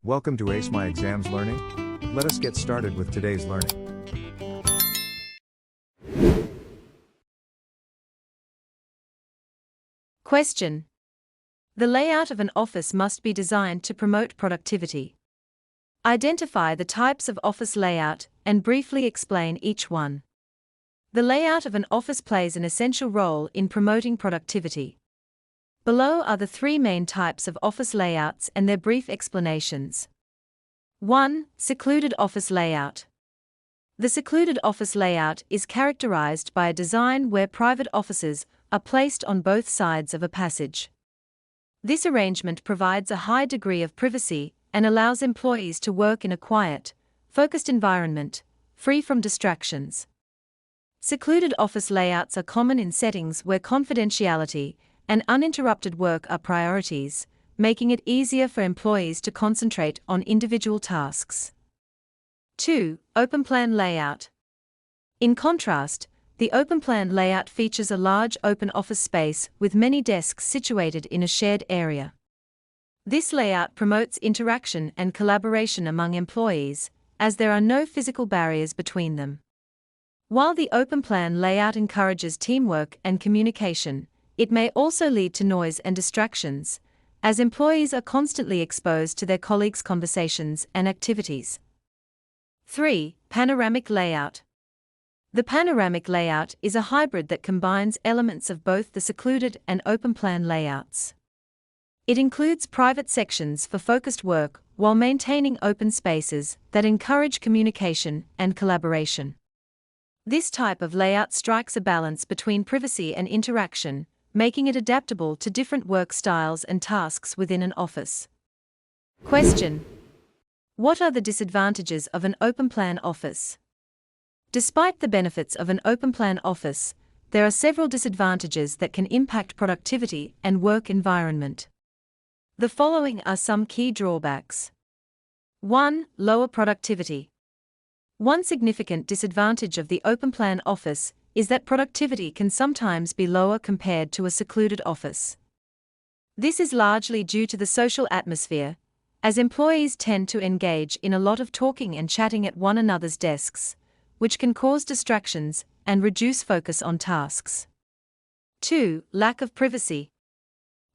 Welcome to Ace My Exams Learning. Let us get started with today's learning. Question. The layout of an office must be designed to promote productivity. Identify the types of office layout and briefly explain each one. The layout of an office plays an essential role in promoting productivity. Below are the three main types of office layouts and their brief explanations. 1. Secluded office layout. The secluded office layout is characterized by a design where private offices are placed on both sides of a passage. This arrangement provides a high degree of privacy and allows employees to work in a quiet, focused environment, free from distractions. Secluded office layouts are common in settings where confidentiality and uninterrupted work are priorities, making it easier for employees to concentrate on individual tasks. 2. Open plan layout. In contrast, the open plan layout features a large open office space with many desks situated in a shared area. This layout promotes interaction and collaboration among employees, as there are no physical barriers between them. While the open plan layout encourages teamwork and communication, it may also lead to noise and distractions, as employees are constantly exposed to their colleagues' conversations and activities. 3. Panoramic layout. The panoramic layout is a hybrid that combines elements of both the secluded and open plan layouts. It includes private sections for focused work while maintaining open spaces that encourage communication and collaboration. This type of layout strikes a balance between privacy and interaction, making it adaptable to different work styles and tasks within an office. Question. What are the disadvantages of an open plan office? Despite the benefits of an open plan office, there are several disadvantages that can impact productivity and work environment. The following are some key drawbacks. 1. Lower productivity. One significant disadvantage of the open plan office is that productivity can sometimes be lower compared to a secluded office. This is largely due to the social atmosphere, as employees tend to engage in a lot of talking and chatting at one another's desks, which can cause distractions and reduce focus on tasks. 2. Lack of privacy.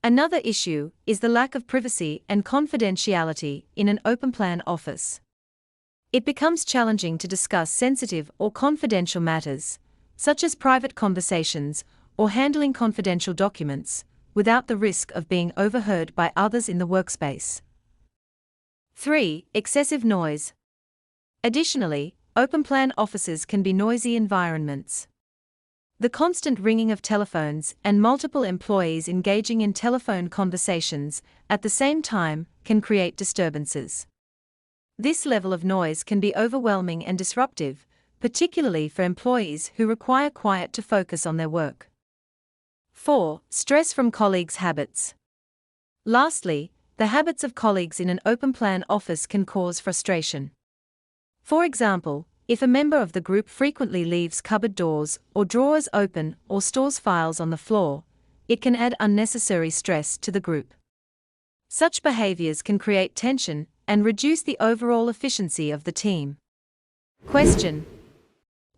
Another issue is the lack of privacy and confidentiality in an open plan office. It becomes challenging to discuss sensitive or confidential matters, such as private conversations or handling confidential documents, without the risk of being overheard by others in the workspace. 3. Excessive noise. Additionally, open plan offices can be noisy environments. The constant ringing of telephones and multiple employees engaging in telephone conversations at the same time can create disturbances. This level of noise can be overwhelming and disruptive, particularly for employees who require quiet to focus on their work. 4. Stress from colleagues' habits. Lastly, the habits of colleagues in an open plan office can cause frustration. For example, if a member of the group frequently leaves cupboard doors or drawers open or stores files on the floor, it can add unnecessary stress to the group. Such behaviors can create tension and reduce the overall efficiency of the team. Question.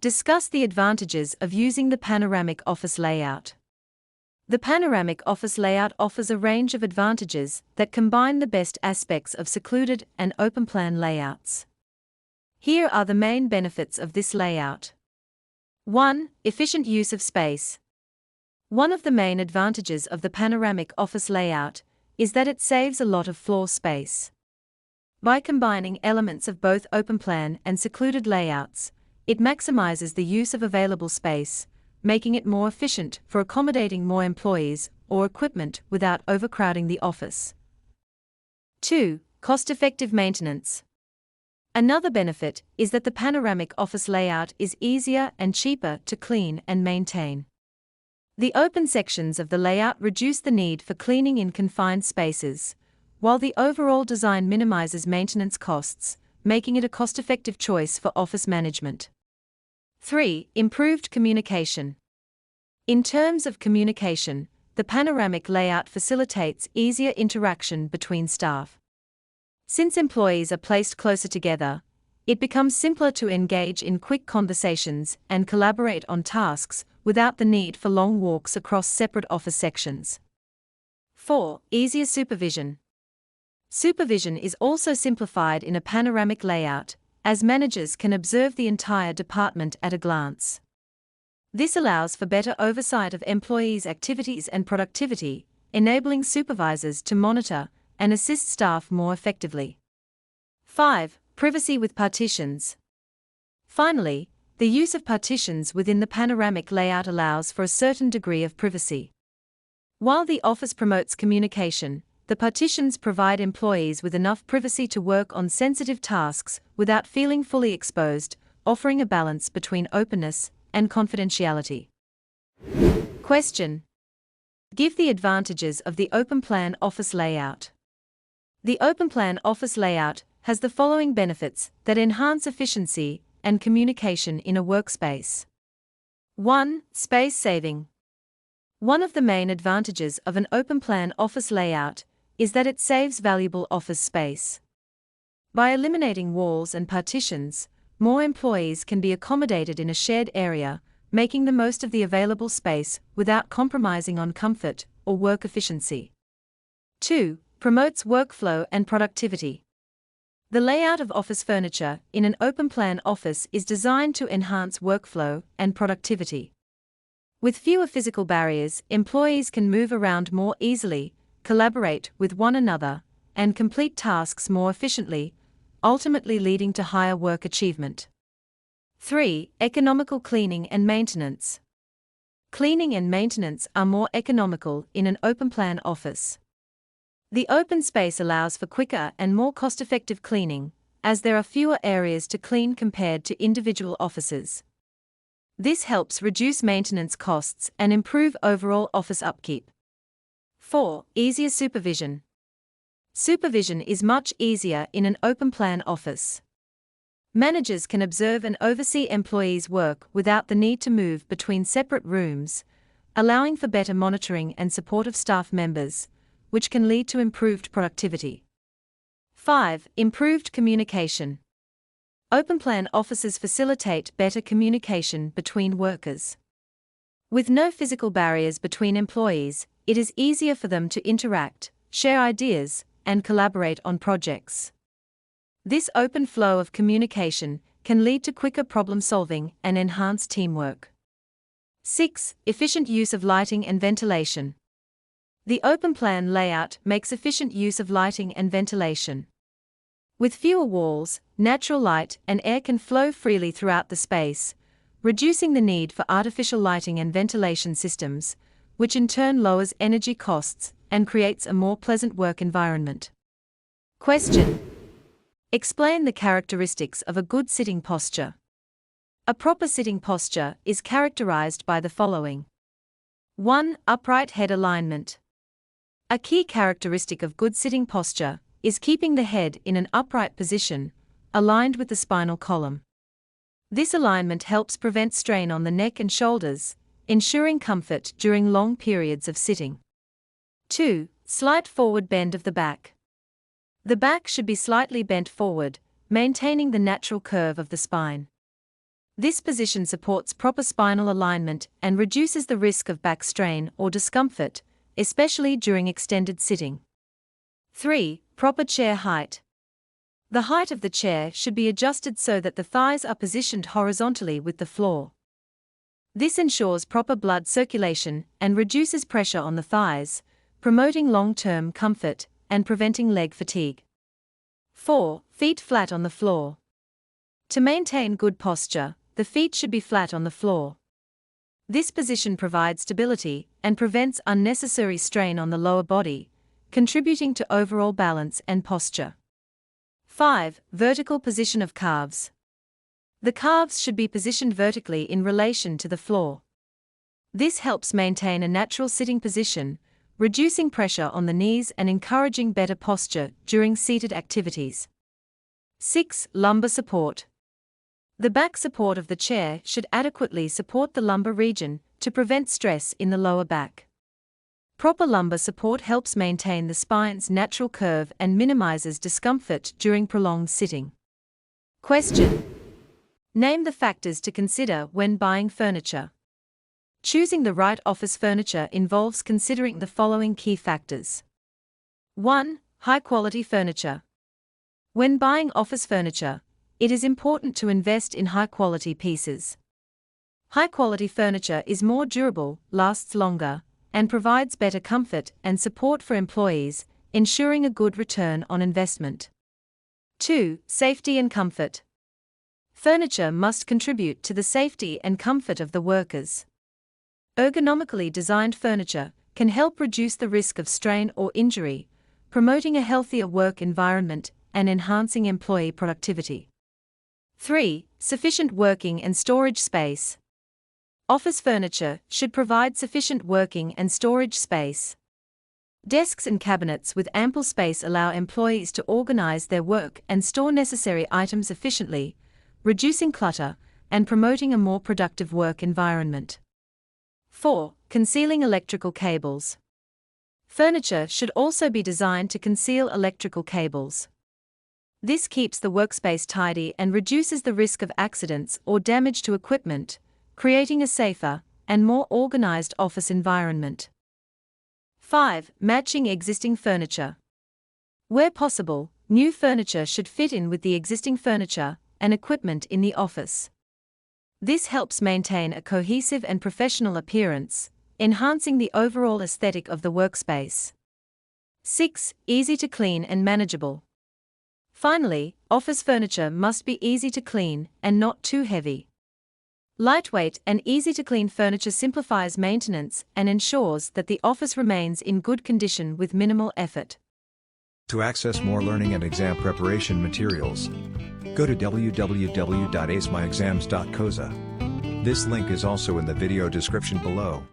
Discuss the advantages of using the panoramic office layout. The panoramic office layout offers a range of advantages that combine the best aspects of secluded and open plan layouts. Here are the main benefits of this layout. 1. Efficient use of space. One of the main advantages of the panoramic office layout is that it saves a lot of floor space. By combining elements of both open plan and secluded layouts, it maximizes the use of available space, making it more efficient for accommodating more employees or equipment without overcrowding the office. 2. Cost-effective maintenance. Another benefit is that the panoramic office layout is easier and cheaper to clean and maintain. The open sections of the layout reduce the need for cleaning in confined spaces, while the overall design minimizes maintenance costs, making it a cost-effective choice for office management. 3. Improved communication. In terms of communication, the panoramic layout facilitates easier interaction between staff. Since employees are placed closer together, it becomes simpler to engage in quick conversations and collaborate on tasks without the need for long walks across separate office sections. 4. Easier supervision. Supervision is also simplified in a panoramic layout, as managers can observe the entire department at a glance. This allows for better oversight of employees' activities and productivity, enabling supervisors to monitor and assist staff more effectively. 5. Privacy with partitions. Finally, the use of partitions within the panoramic layout allows for a certain degree of privacy. While the office promotes communication, the partitions provide employees with enough privacy to work on sensitive tasks without feeling fully exposed, offering a balance between openness and confidentiality. Question. Give the advantages of the open-plan office layout. The open-plan office layout has the following benefits that enhance efficiency and communication in a workspace. 1. Space saving. One of the main advantages of an open-plan office layout is that it saves valuable office space. By eliminating walls and partitions, more employees can be accommodated in a shared area, making the most of the available space without compromising on comfort or work efficiency. 2. Promotes workflow and productivity. The layout of office furniture in an open-plan office is designed to enhance workflow and productivity. With fewer physical barriers, employees can move around more easily, collaborate with one another, and complete tasks more efficiently, ultimately leading to higher work achievement. 3. Economical cleaning and maintenance. Cleaning and maintenance are more economical in an open-plan office. The open space allows for quicker and more cost-effective cleaning, as there are fewer areas to clean compared to individual offices. This helps reduce maintenance costs and improve overall office upkeep. 4. Easier supervision. Supervision is much easier in an open-plan office. Managers can observe and oversee employees' work without the need to move between separate rooms, allowing for better monitoring and support of staff members, which can lead to improved productivity. 5. Improved communication. Open-plan offices facilitate better communication between workers. With no physical barriers between employees, it is easier for them to interact, share ideas, and collaborate on projects. This open flow of communication can lead to quicker problem-solving and enhanced teamwork. 6. Efficient use of lighting and ventilation. The open-plan layout makes efficient use of lighting and ventilation. With fewer walls, natural light and air can flow freely throughout the space, reducing the need for artificial lighting and ventilation systems, which in turn lowers energy costs and creates a more pleasant work environment. Question. Explain the characteristics of a good sitting posture. A proper sitting posture is characterized by the following. 1. Upright head alignment. A key characteristic of good sitting posture is keeping the head in an upright position, aligned with the spinal column. This alignment helps prevent strain on the neck and shoulders, ensuring comfort during long periods of sitting. 2. Slight forward bend of the back. The back should be slightly bent forward, maintaining the natural curve of the spine. This position supports proper spinal alignment and reduces the risk of back strain or discomfort, especially during extended sitting. 3. Proper chair height. The height of the chair should be adjusted so that the thighs are positioned horizontally with the floor. This ensures proper blood circulation and reduces pressure on the thighs, promoting long-term comfort and preventing leg fatigue. 4. Feet flat on the floor. To maintain good posture, the feet should be flat on the floor. This position provides stability and prevents unnecessary strain on the lower body, contributing to overall balance and posture. 5. Vertical position of calves. The calves should be positioned vertically in relation to the floor. This helps maintain a natural sitting position, reducing pressure on the knees and encouraging better posture during seated activities. 6. Lumbar support. The back support of the chair should adequately support the lumbar region to prevent stress in the lower back. Proper lumbar support helps maintain the spine's natural curve and minimizes discomfort during prolonged sitting. Question: name the factors to consider when buying furniture. Choosing the right office furniture involves considering the following key factors. 1. High-quality furniture. When buying office furniture, it is important to invest in high-quality pieces. High-quality furniture is more durable, lasts longer, and provides better comfort and support for employees, ensuring a good return on investment. 2. Safety and comfort. Furniture must contribute to the safety and comfort of the workers. Ergonomically designed furniture can help reduce the risk of strain or injury, promoting a healthier work environment and enhancing employee productivity. 3. Sufficient working and storage space. Office furniture should provide sufficient working and storage space. Desks and cabinets with ample space allow employees to organize their work and store necessary items efficiently, reducing clutter and promoting a more productive work environment. 4. Concealing electrical cables. Furniture should also be designed to conceal electrical cables. This keeps the workspace tidy and reduces the risk of accidents or damage to equipment, creating a safer and more organized office environment. 5. Matching existing furniture. Where possible, new furniture should fit in with the existing furniture and equipment in the office. This helps maintain a cohesive and professional appearance, enhancing the overall aesthetic of the workspace. 6. Easy to clean and manageable. Finally, office furniture must be easy to clean and not too heavy. Lightweight and easy-to-clean furniture simplifies maintenance and ensures that the office remains in good condition with minimal effort. To access more learning and exam preparation materials, go to www.acemyexams.coza. This link is also in the video description below.